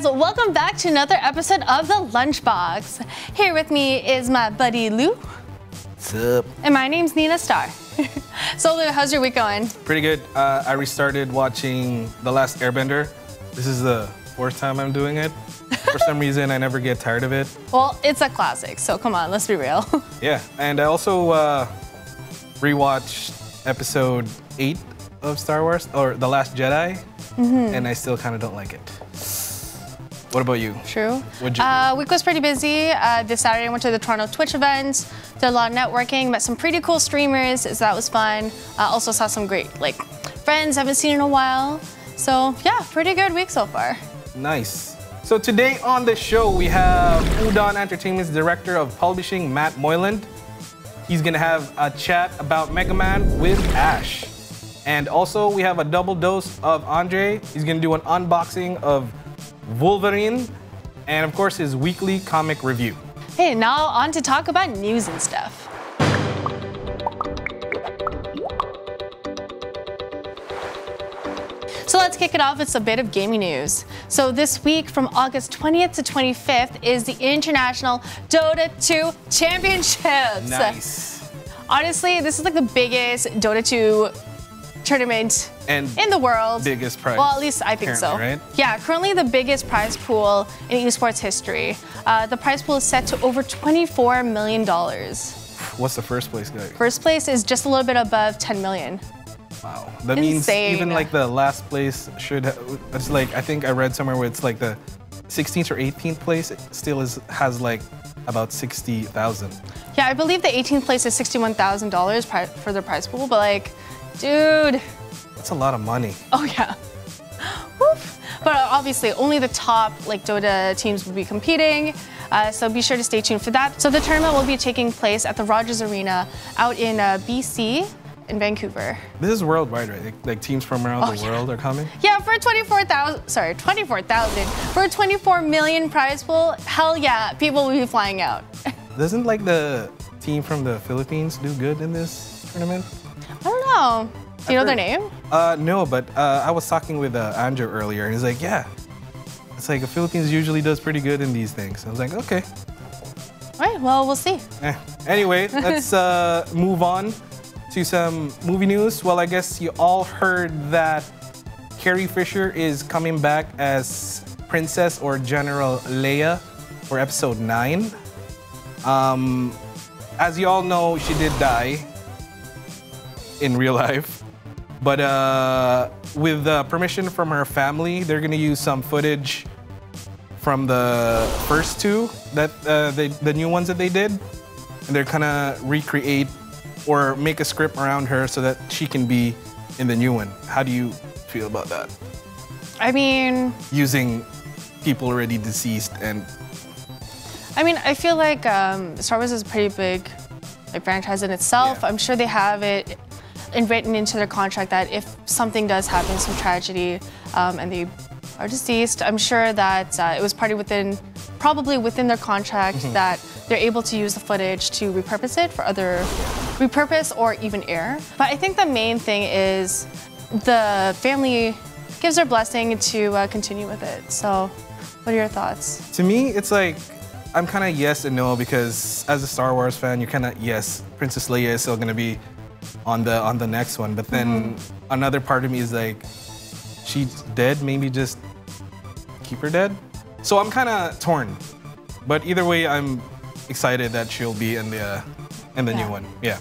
Welcome back to another episode of the Lunchbox. Here with me is my buddy Lou. What's up? And my name's Nina Star. So Lou, how's your week going? Pretty good. I restarted watching The Last Airbender. This is the fourth time I'm doing it. For some reason, I never get tired of it. Well, it's a classic, so come on, let's be real. Yeah, and I also rewatched episode 8 of Star Wars, or The Last Jedi, and I still kind of don't like it. What about you? True. What'd you do? Week was pretty busy. This Saturday I went to the Toronto Twitch event, did a lot of networking, met some pretty cool streamers, so that was fun. Also saw some great friends I haven't seen in a while. So yeah, pretty good week so far. Nice. So today on the show we have Udon Entertainment's Director of Publishing, Matt Moyland. He's gonna have a chat about Mega Man with Ash. And also we have a double dose of Andre. He's gonna do an unboxing of Wolverine, and of course his weekly comic review. Hey, now on to talk about news and stuff. So let's kick it off with a bit of gaming news. So this week from August 20th to 25th is the International Dota 2 Championships. Nice. Honestly, this is like the biggest Dota 2 tournament in the world. Biggest prize. Well, at least I think so. Right? Yeah, currently the biggest prize pool in esports history. The prize pool is set to over $24 million. What's the first place guy? First place is just a little bit above 10 million. Wow. That Insane. means even like the last place should have, it's like, I think I read somewhere where it's like the 16th or 18th place still has like about 60,000. Yeah, I believe the 18th place is $61,000 for the prize pool, but dude. That's a lot of money. Oh yeah. Woof. But obviously only the top Dota teams will be competing, so be sure to stay tuned for that. So the tournament will be taking place at the Rogers Arena out in BC in Vancouver. This is worldwide, right? Like teams from around the world are coming? Yeah, for 24,000, for a 24 million prize pool, hell yeah, people will be flying out. Doesn't the team from the Philippines do good in this tournament? I don't know. Do you know their name? No, but I was talking with Andrew earlier, and he's like, yeah. It's like the Philippines usually does pretty good in these things. I was like, okay. All right, well, we'll see. Anyway, let's move on to some movie news. Well, I guess you all heard that Carrie Fisher is coming back as Princess or General Leia for episode 9. As you all know, she did die in real life, but with permission from her family, they're gonna use some footage from the first two the new ones that they did, and they're gonna recreate or make a script around her so that she can be in the new one. How do you feel about that? I mean, using people already deceased. And I mean, I feel like Star Wars is a pretty big franchise in itself. Yeah. I'm sure they have it written into their contract that if something does happen, some tragedy, and they are deceased, I'm sure that it was probably within their contract that they're able to use the footage to repurpose it for repurpose or even air. But I think the main thing is the family gives their blessing to continue with it. So what are your thoughts? To me, it's like, I'm kind of yes and no, because as a Star Wars fan, you're kind of, yes, Princess Leia is still gonna be on the next one, but then another part of me is like, she's dead, maybe just keep her dead. So I'm kind of torn, but either way, I'm excited that she'll be in the new one. Yeah.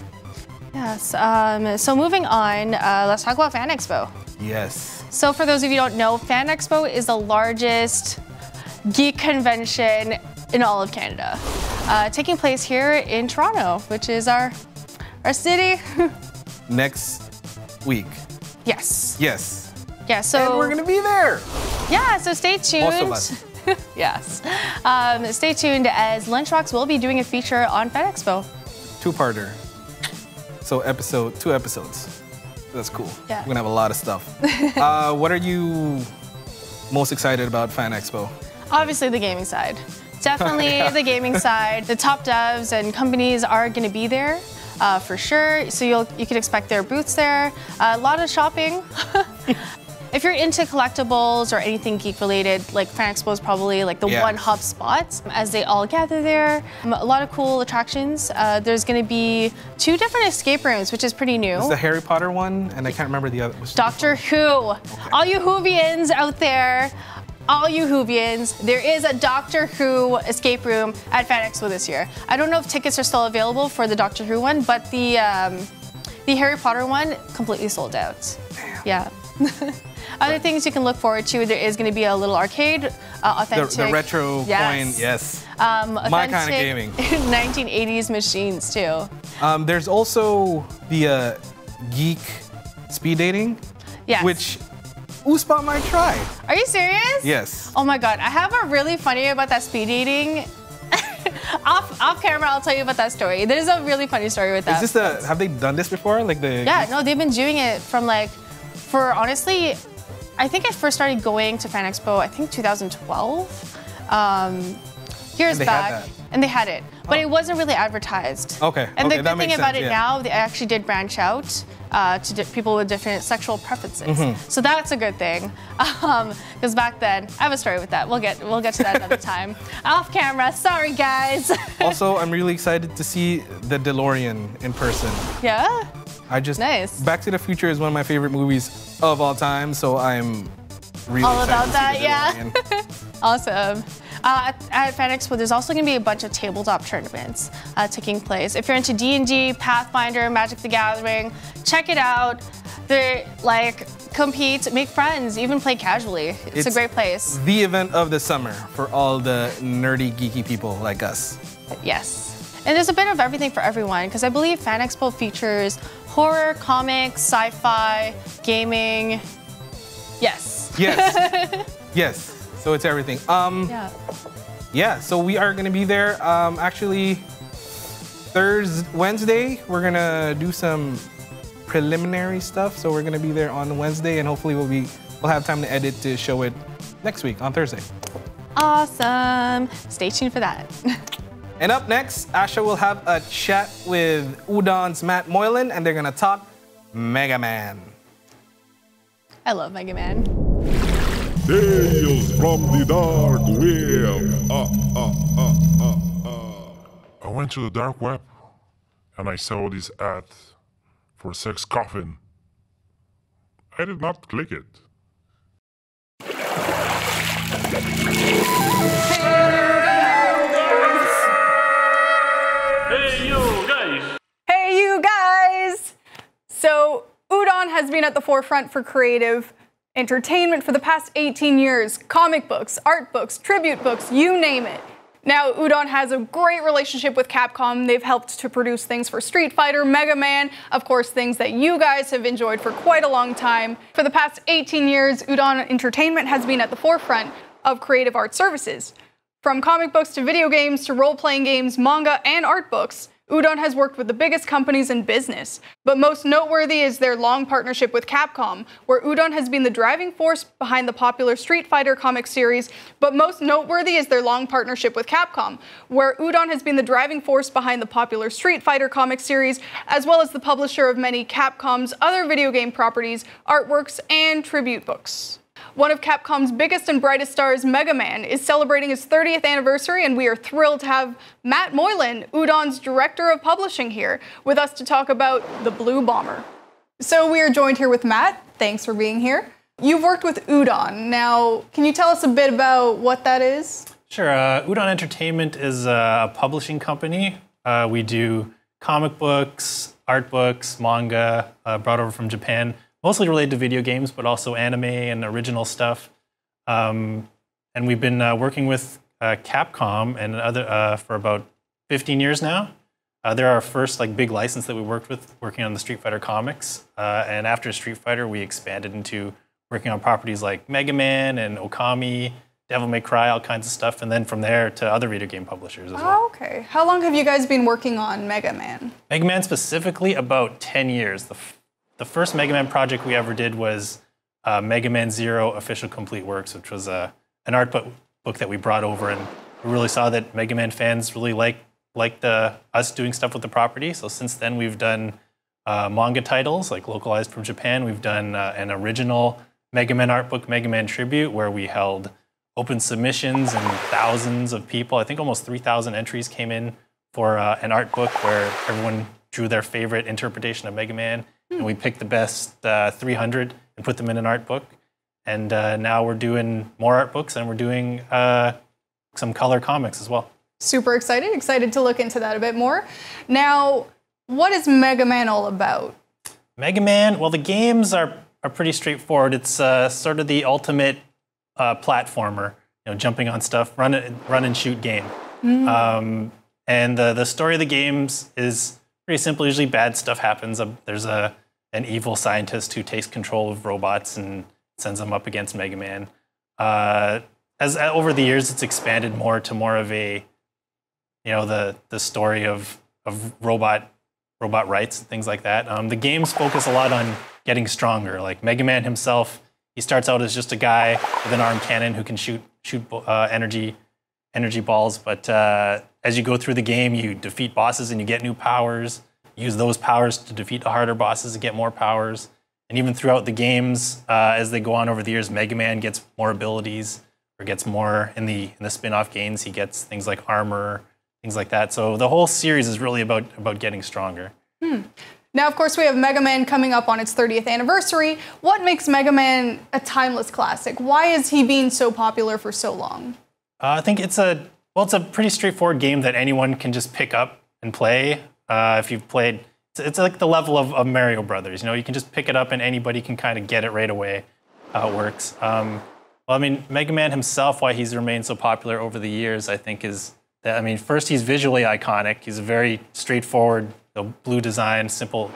Yes. So moving on, let's talk about Fan Expo. Yes. So for those of you who don't know, Fan Expo is the largest geek convention in all of Canada, taking place here in Toronto, which is our city. Next week. Yes. Yes. Yeah, so... And we're going to be there. Yeah, so stay tuned. Most of us. Yes. Stay tuned as Lunchbox will be doing a feature on Fan Expo. Two-parter. So 2 episodes. That's cool. Yeah. We're going to have a lot of stuff. What are you most excited about Fan Expo? Obviously the gaming side. Definitely the gaming side. The top devs and companies are going to be there for sure. So you can expect their booths there. A lot of shopping. If you're into collectibles or anything geek related, like Fan Expo is probably like the one hub spot as they all gather there. A lot of cool attractions. There's going to be 2 different escape rooms, which is pretty new. It's the Harry Potter one, and I can't remember the other. Doctor Who. Okay. All you Whovians out there, there is a Doctor Who escape room at Fan Expo this year. I don't know if tickets are still available for the Doctor Who one, but the Harry Potter one completely sold out. Damn. Yeah. Other things you can look forward to, there is going to be a little arcade, authentic. The retro coin, yes. My kind of gaming. 1980s machines too. There's also the geek speed dating, which Uspa might try. Are you serious? Yes. Oh my God, I have a really funny about that speed dating. off camera, I'll tell you about that story. There's a really funny story with that. Is this have they done this before? Like the? Yeah, no, they've been doing it from for honestly, I think I first started going to Fan Expo, I think 2012. Years back. And they had it. But it wasn't really advertised. Okay. And the good thing about it now, they actually did branch out to people with different sexual preferences. So that's a good thing. Because back then, I have a story with that. We'll get to that another time. Off camera, sorry guys. Also, I'm really excited to see the DeLorean in person. Yeah? Nice. Back to the Future is one of my favorite movies of all time, so I'm really all excited about that, to see the DeLorean. Awesome. At Fan Expo, there's also going to be a bunch of tabletop tournaments taking place. If you're into D&D, Pathfinder, Magic the Gathering, check it out. They're compete, make friends, even play casually. It's a great place. The event of the summer for all the nerdy, geeky people like us. Yes. And there's a bit of everything for everyone, because I believe Fan Expo features horror, comics, sci-fi, gaming. Yes. Yes. Yes. So it's everything. Yeah, so we are gonna be there. Actually, Wednesday, we're gonna do some preliminary stuff. So we're gonna be there on Wednesday, and hopefully we'll have time to edit to show it next week on Thursday. Awesome. Stay tuned for that. And up next, Asha will have a chat with Udon's Matt Moylan, and they're gonna talk Mega Man. I love Mega Man. Tales from the dark web. I went to the dark web and I saw this ad for sex coffin. I did not click it. Hey you guys! So Udon has been at the forefront for creative entertainment for the past 18 years. Comic books, art books, tribute books, you name it. Now Udon has a great relationship with Capcom. They've helped to produce things for Street Fighter, Mega Man, of course things that you guys have enjoyed for quite a long time. For the past 18 years, Udon Entertainment has been at the forefront of creative art services. From comic books to video games to role-playing games, manga, and art books, Udon has worked with the biggest companies in business. But most noteworthy is their long partnership with Capcom, where Udon has been the driving force behind the popular Street Fighter comic series. As well as the publisher of many Capcom's other video game properties, artworks, and tribute books. One of Capcom's biggest and brightest stars, Mega Man, is celebrating his 30th anniversary, and we are thrilled to have Matt Moylan, Udon's Director of Publishing, here with us to talk about the Blue Bomber. So we are joined here with Matt. Thanks for being here. You've worked with Udon. Now, can you tell us a bit about what that is? Sure. Udon Entertainment is a publishing company. We do comic books, art books, manga, brought over from Japan. Mostly related to video games, but also anime and original stuff. And we've been working with Capcom and other for about 15 years now. They're our first like big license that we worked with, working on the Street Fighter comics. And after Street Fighter, we expanded into working on properties like Mega Man and Okami, Devil May Cry, all kinds of stuff. And then from there to other video game publishers as well. Oh, okay. How long have you guys been working on Mega Man? Mega Man specifically, about 10 years. The first Mega Man project we ever did was Mega Man Zero Official Complete Works, which was an art book that we brought over, and we really saw that Mega Man fans really liked us doing stuff with the property. So since then, we've done manga titles, like localized from Japan. We've done an original Mega Man art book, Mega Man Tribute, where we held open submissions and thousands of people. I think almost 3,000 entries came in for an art book where everyone drew their favorite interpretation of Mega Man. And we picked the best 300 and put them in an art book. And now we're doing more art books, and we're doing some color comics as well. Super excited to look into that a bit more. Now, what is Mega Man all about? Mega Man, well, the games are pretty straightforward. It's sort of the ultimate platformer, jumping on stuff, run and shoot game. And the story of the games is pretty simple. Usually bad stuff happens. There's an evil scientist who takes control of robots and sends them up against Mega Man. As over the years, it's expanded more to more of a, the story of robot rights and things like that. The games focus a lot on getting stronger. Like Mega Man himself, he starts out as just a guy with an arm cannon who can shoot energy balls. But as you go through the game, you defeat bosses and you get new powers. Use those powers to defeat the harder bosses and get more powers. And even throughout the games, as they go on over the years, Mega Man gets more abilities, or gets more in the spin-off games. He gets things like armor, things like that. So the whole series is really about getting stronger. Now, of course, we have Mega Man coming up on its 30th anniversary. What makes Mega Man a timeless classic? Why is he being so popular for so long? I think it's a pretty straightforward game that anyone can just pick up and play. If you've played, it's like the level of Mario Brothers. You can just pick it up and anybody can kind of get it right away how it works. Mega Man himself, why he's remained so popular over the years, I think, is that, first, he's visually iconic. He's a very straightforward, blue design, simple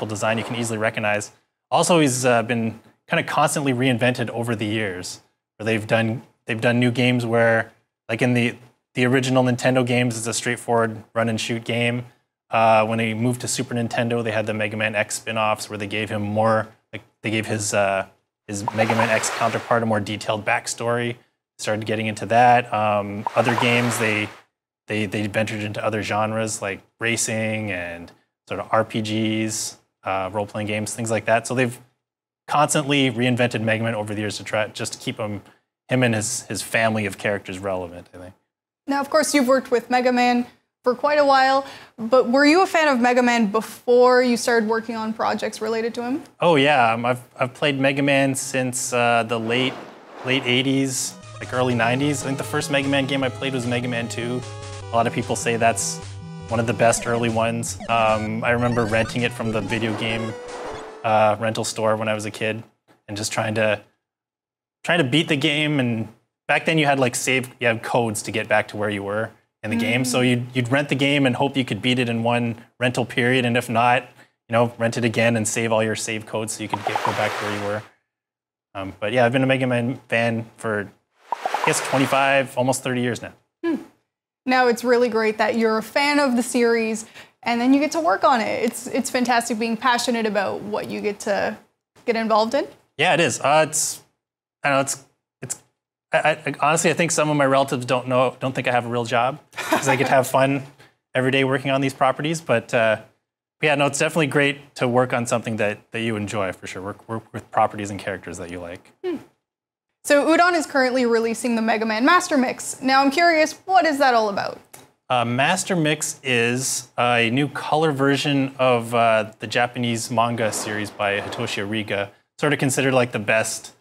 design you can easily recognize. Also, he's been kind of constantly reinvented over the years. Where they've done new games where, like in the original Nintendo games, it's a straightforward run and shoot game. When he moved to Super Nintendo, they had the Mega Man X spin-offs where they gave him more, they gave his Mega Man X counterpart a more detailed backstory. Started getting into that. Other games, they ventured into other genres like racing and sort of RPGs, role-playing games, things like that. So they've constantly reinvented Mega Man over the years to try just to keep him and his family of characters relevant, I think. Now, of course, you've worked with Mega Man for quite a while, but were you a fan of Mega Man before you started working on projects related to him? Oh yeah, I've played Mega Man since the late 80s, like early 90s. I think the first Mega Man game I played was Mega Man 2. A lot of people say that's one of the best early ones. I remember renting it from the video game rental store when I was a kid, and just trying to beat the game. And back then you had you had codes to get back to where you were in the game. So you'd rent the game and hope you could beat it in one rental period, and if not, rent it again and save all your save codes so you could go back to where you were. But yeah, I've been a Mega Man fan for, I guess, 25, almost 30 years now. Now, it's really great that you're a fan of the series and then you get to work on it. It's fantastic being passionate about what you get to get involved in. Yeah, it is. Honestly, I think some of my relatives don't think I have a real job, because I get to have fun every day working on these properties. But yeah, no, it's definitely great to work on something that you enjoy, for sure. Work with properties and characters that you like. So Udon is currently releasing the Mega Man Master Mix. Now I'm curious, what is that all about? Master Mix is a new color version of the Japanese manga series by Hitoshi Ariga, sort of considered like the best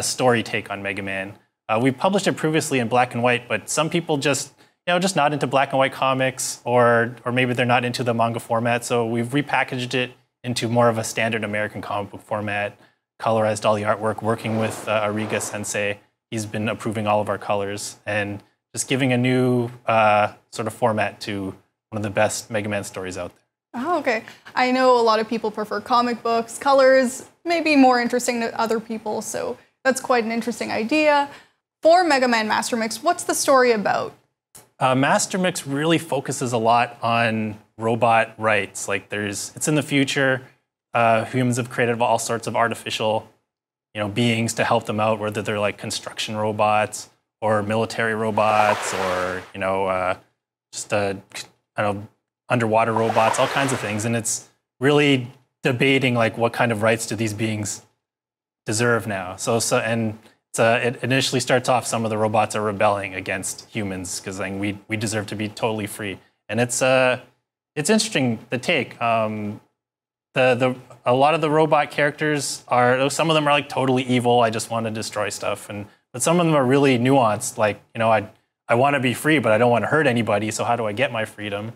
story take on Mega Man. We published it previously in black and white, but some people just not into black and white comics, or maybe they're not into the manga format. So we've repackaged it into more of a standard American comic book format, colorized all the artwork, working with Ariga Sensei. He's been approving all of our colors and just giving a new sort of format to one of the best Mega Man stories out there. Oh, okay. I know a lot of people prefer comic books. Colors may be more interesting to other people, so that's quite an interesting idea. For Mega Man Master Mix, what's the story about? Master Mix really focuses a lot on robot rights. Like it's in the future. Humans have created all sorts of artificial, beings to help them out, whether they're like construction robots or military robots or just underwater robots, all kinds of things. And it's really debating like what kind of rights do these beings deserve now. It initially starts off, some of the robots are rebelling against humans because we deserve to be totally free. And it's interesting, the take. A lot of the robot characters some of them are like totally evil. I just want to destroy stuff. But some of them are really nuanced. Like, I want to be free, but I don't want to hurt anybody. So how do I get my freedom?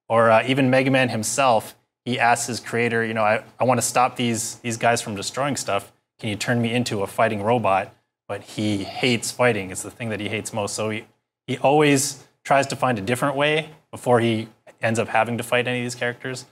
Or even Mega Man himself, he asks his creator, I want to stop these guys from destroying stuff. Can you turn me into a fighting robot? But he hates fighting. It's the thing that he hates most. So he always tries to find a different way before he ends up having to fight any of these characters.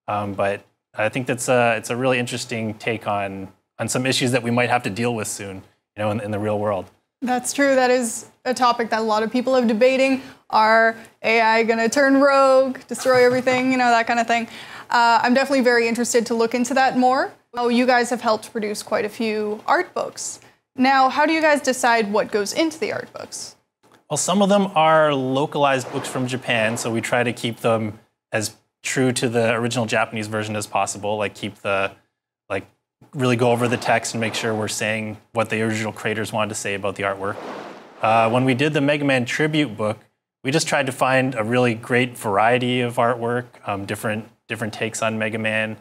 But I think it's a really interesting take on some issues that we might have to deal with soon, in the real world. That's true. That is a topic that a lot of people are debating. Are AI going to turn rogue, destroy everything, that kind of thing? I'm definitely very interested to look into that more. Oh, you guys have helped produce quite a few art books. Now, how do you guys decide what goes into the art books? Well, some of them are localized books from Japan, so we try to keep them as true to the original Japanese version as possible. Really go over the text and make sure we're saying what the original creators wanted to say about the artwork. When we did the Mega Man tribute book, we just tried to find a really great variety of artwork, different takes on Mega Man,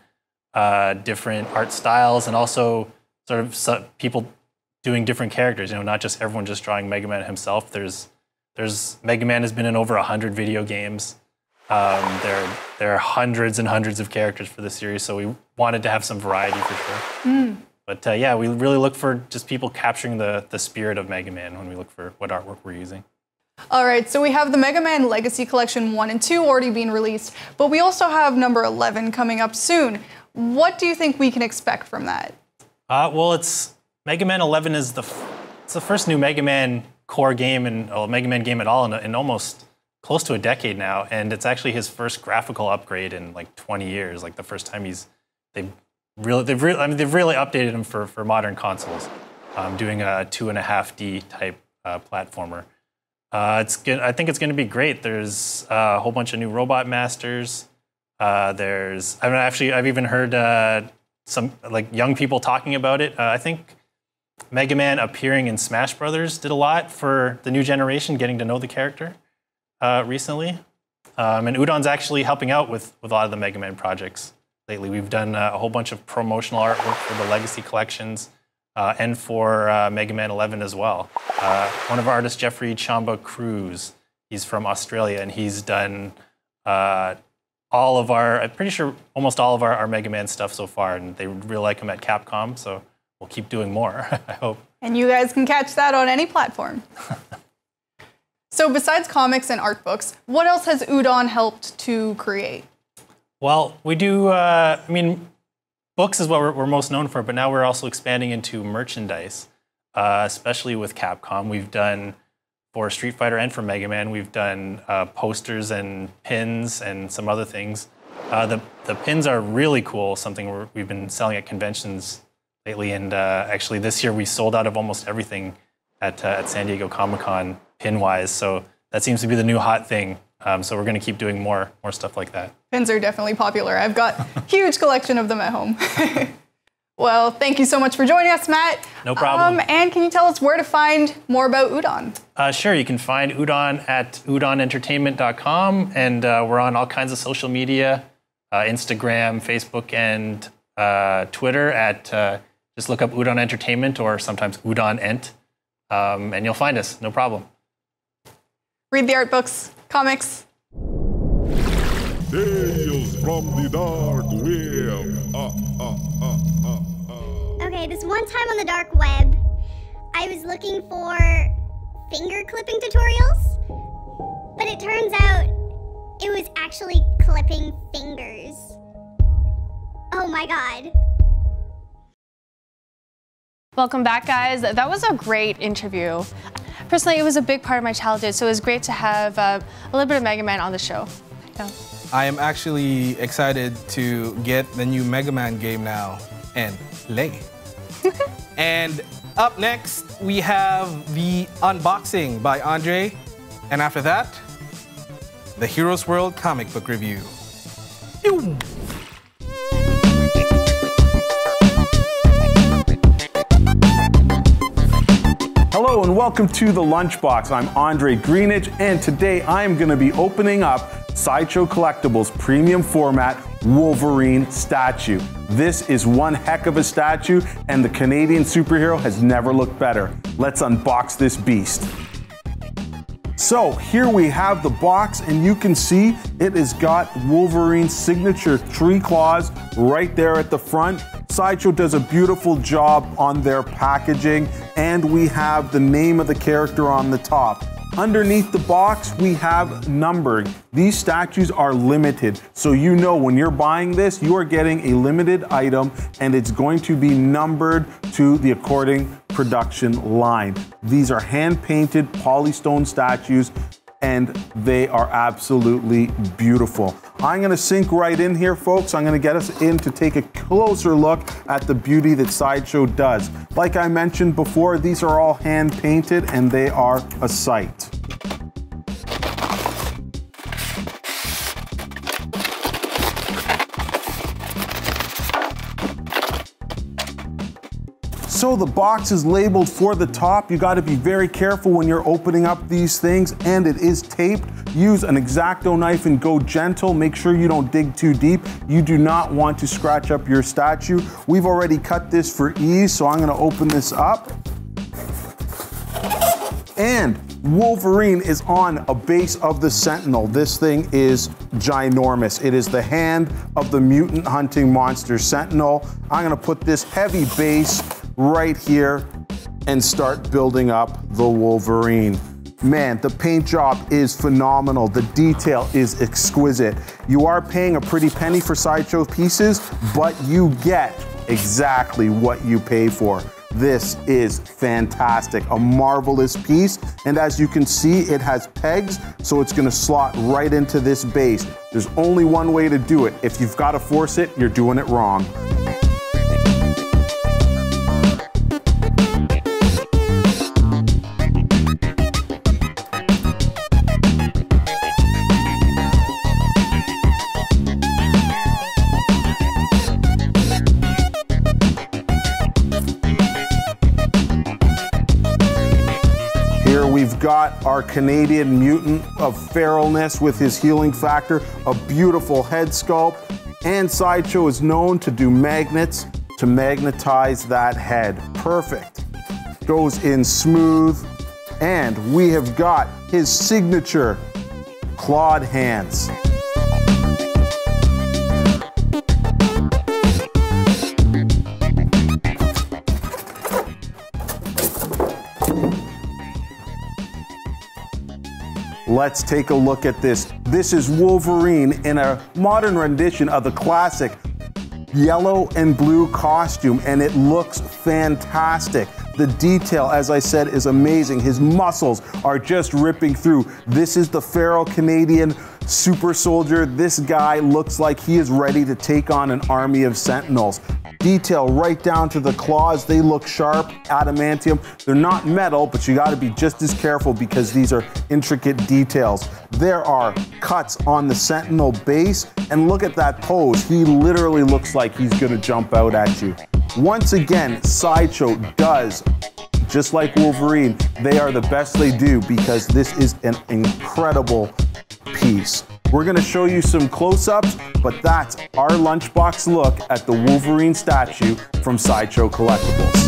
different art styles, and also sort of people doing different characters. Not just everyone just drawing Mega Man himself. There's Mega Man has been in over 100 video games. There are hundreds and hundreds of characters for the series, so we wanted to have some variety for sure. But we really look for just people capturing the spirit of Mega Man when we look for what artwork we're using. All right, so we have the Mega Man Legacy Collection 1 and 2 already being released, but we also have number 11 coming up soon. What do you think we can expect from that? It's Mega Man 11 is the first new Mega Man core game and Mega Man game at all in almost close to a decade now, and it's actually his first graphical upgrade in like 20 years. Like the first time they've really updated him for modern consoles, doing a 2.5D type platformer. It's good. I think it's going to be great. There's a whole bunch of new robot masters. I've even heard some young people talking about it. I think Mega Man appearing in Smash Brothers did a lot for the new generation, getting to know the character recently. And Udon's actually helping out with a lot of the Mega Man projects lately. We've done a whole bunch of promotional artwork for the Legacy collections and for Mega Man 11 as well. One of our artists, Jeffrey Chamba Cruz, he's from Australia, and he's done I'm pretty sure almost all of our Mega Man stuff so far, and they really like him at Capcom, so we'll keep doing more, I hope. And you guys can catch that on any platform. So besides comics and art books, what else has Udon helped to create? Well, we do, books is what we're most known for, but now we're also expanding into merchandise, especially with Capcom. We've done, for Street Fighter and for Mega Man, we've done posters and pins and some other things. The pins are really cool, something we've been selling at conventions lately, and actually this year we sold out of almost everything at San Diego Comic-Con pin-wise, so that seems to be the new hot thing. So we're going to keep doing more stuff like that. Pins are definitely popular. I've got a huge collection of them at home. Well, thank you so much for joining us, Matt. No problem. And can you tell us where to find more about Udon? Sure, you can find Udon at udonentertainment.com, and we're on all kinds of social media, Instagram, Facebook, and Twitter at just look up Udon Entertainment or sometimes Udon Ent, and you'll find us, no problem. Read the art books, comics. Tales from the dark web. Okay, this one time on the dark web, I was looking for finger clipping tutorials, but it turns out it was actually clipping fingers. Oh my god. Welcome back, guys. That was a great interview. Personally, it was a big part of my childhood, so it was great to have a little bit of Mega Man on the show. Yeah. I am actually excited to get the new Mega Man game now and play. And up next, we have the unboxing by Andre. And after that, the Heroes World comic book review. Ew. Hello and welcome to the Lunchbox. I'm Andre Greenidge, and today I'm going to be opening up Sideshow Collectibles premium format Wolverine statue. This is one heck of a statue, and the Canadian superhero has never looked better. Let's unbox this beast. So here we have the box, and you can see it has got Wolverine's signature tree claws right there at the front. Sideshow does a beautiful job on their packaging, and we have the name of the character on the top. Underneath the box, we have numbering. These statues are limited, so you know when you're buying this, you are getting a limited item, and it's going to be numbered to the according production line. These are hand-painted polystone statues, and they are absolutely beautiful. I'm gonna sink right in here, folks. I'm gonna get us in to take a closer look at the beauty that Sideshow does. Like I mentioned before, these are all hand-painted, and they are a sight. So the box is labeled for the top. You gotta be very careful when you're opening up these things, and it is taped. Use an X-Acto knife and go gentle. Make sure you don't dig too deep. You do not want to scratch up your statue. We've already cut this for ease, so I'm gonna open this up. And Wolverine is on a base of the Sentinel. This thing is ginormous. It is the hand of the mutant hunting monster Sentinel. I'm gonna put this heavy base right here and start building up the Wolverine. Man, the paint job is phenomenal. The detail is exquisite. You are paying a pretty penny for Sideshow pieces, but you get exactly what you pay for. This is fantastic, a marvelous piece. And as you can see, it has pegs, so it's gonna slot right into this base. There's only one way to do it. If you've gotta force it, you're doing it wrong. We've got our Canadian mutant of feralness with his healing factor, a beautiful head sculpt, and Sideshow is known to do magnets to magnetize that head. Perfect. Goes in smooth, and we have got his signature clawed hands. Let's take a look at this. This is Wolverine in a modern rendition of the classic yellow and blue costume, and it looks fantastic. The detail, as I said, is amazing. His muscles are just ripping through. This is the feral Canadian super soldier. This guy looks like he is ready to take on an army of Sentinels. Detail right down to the claws. They look sharp, adamantium. They're not metal, but you gotta be just as careful because these are intricate details. There are cuts on the Sentinel base, and look at that pose. He literally looks like he's gonna jump out at you. Once again, Sideshow does, just like Wolverine, they are the best they do because this is an incredible piece. We're gonna show you some close-ups, but that's our Lunchbox look at the Wolverine statue from Sideshow Collectibles.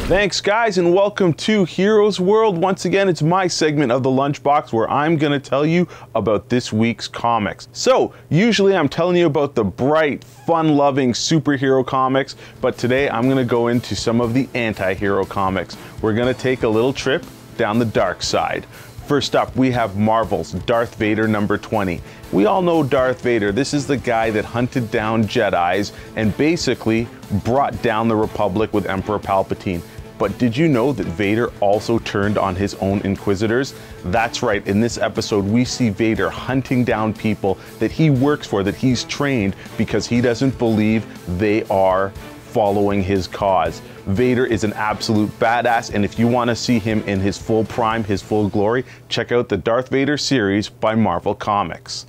Thanks, guys, and welcome to Heroes World. Once again, it's my segment of the Lunchbox where I'm going to tell you about this week's comics. So, usually I'm telling you about the bright, fun-loving superhero comics, but today I'm going to go into some of the anti-hero comics. We're going to take a little trip down the dark side. First up, we have Marvel's Darth Vader number 20. We all know Darth Vader. This is the guy that hunted down Jedis and basically brought down the Republic with Emperor Palpatine. But did you know that Vader also turned on his own Inquisitors? That's right, in this episode we see Vader hunting down people that he works for, that he's trained, because he doesn't believe they are following his cause. Vader is an absolute badass, and if you want to see him in his full prime, his full glory, check out the Darth Vader series by Marvel Comics.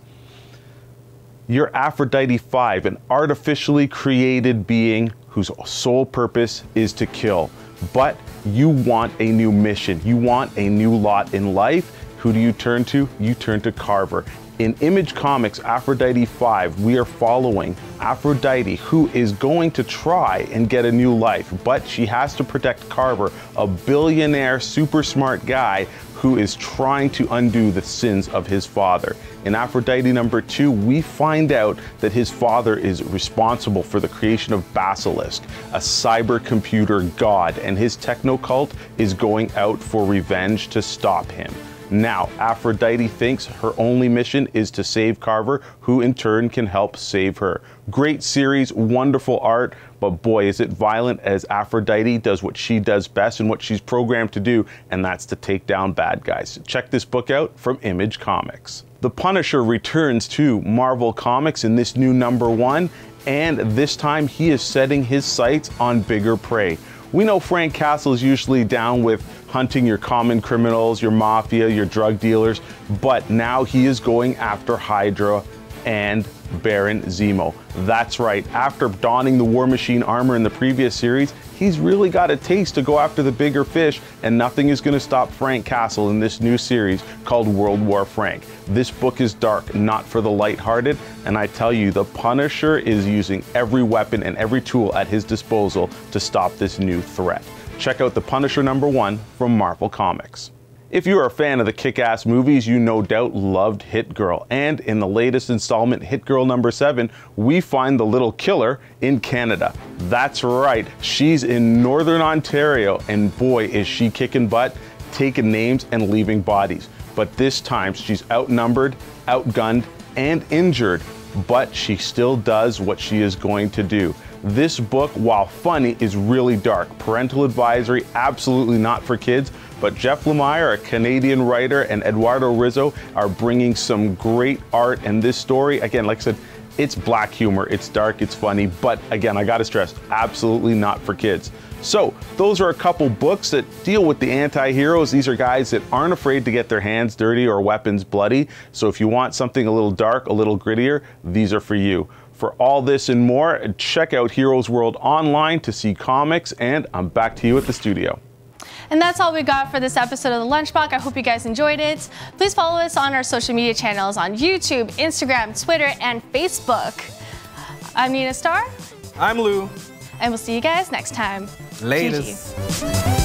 You're Aphrodite 5, an artificially created being whose sole purpose is to kill. But you want a new mission. You want a new lot in life. Who do you turn to? You turn to Carver. In Image Comics Aphrodite 5, we are following Aphrodite, who is going to try and get a new life, but she has to protect Carver, a billionaire, super smart guy who is trying to undo the sins of his father. In Aphrodite number 2, we find out that his father is responsible for the creation of Basilisk, a cybercomputer god, and his techno cult is going out for revenge to stop him. Now, Aphrodite thinks her only mission is to save Carver, who in turn can help save her. Great series, wonderful art, but boy, is it violent as Aphrodite does what she does best and what she's programmed to do, and that's to take down bad guys. Check this book out from Image Comics. The Punisher returns to Marvel Comics in this new number 1, and this time he is setting his sights on bigger prey. We know Frank Castle is usually down with hunting your common criminals, your mafia, your drug dealers, but now he is going after Hydra and Baron Zemo. That's right, after donning the War Machine armor in the previous series, he's really got a taste to go after the bigger fish, and nothing is going to stop Frank Castle in this new series called World War Frank. This book is dark, not for the lighthearted, and I tell you, the Punisher is using every weapon and every tool at his disposal to stop this new threat. Check out The Punisher number 1 from Marvel Comics. If you're a fan of the Kick-Ass movies, you no doubt loved Hit Girl. And in the latest installment, Hit Girl number 7, we find the little killer in Canada. That's right, she's in Northern Ontario, and boy, is she kicking butt, taking names and leaving bodies. But this time, she's outnumbered, outgunned, and injured, but she still does what she is going to do. This book, while funny, is really dark. Parental advisory, absolutely not for kids, but Jeff Lemire, a Canadian writer, and Eduardo Rizzo are bringing some great art, and this story, again, like I said, it's black humor, it's dark, it's funny, but again, I gotta stress, absolutely not for kids. So, those are a couple books that deal with the anti-heroes. These are guys that aren't afraid to get their hands dirty or weapons bloody, so if you want something a little dark, a little grittier, these are for you. For all this and more, check out Heroes World online to see comics, and I'm back to you at the studio. And that's all we got for this episode of The Lunchbox. I hope you guys enjoyed it. Please follow us on our social media channels on YouTube, Instagram, Twitter, and Facebook. I'm Nina Starr. I'm Lou. And we'll see you guys next time. Latest. GG.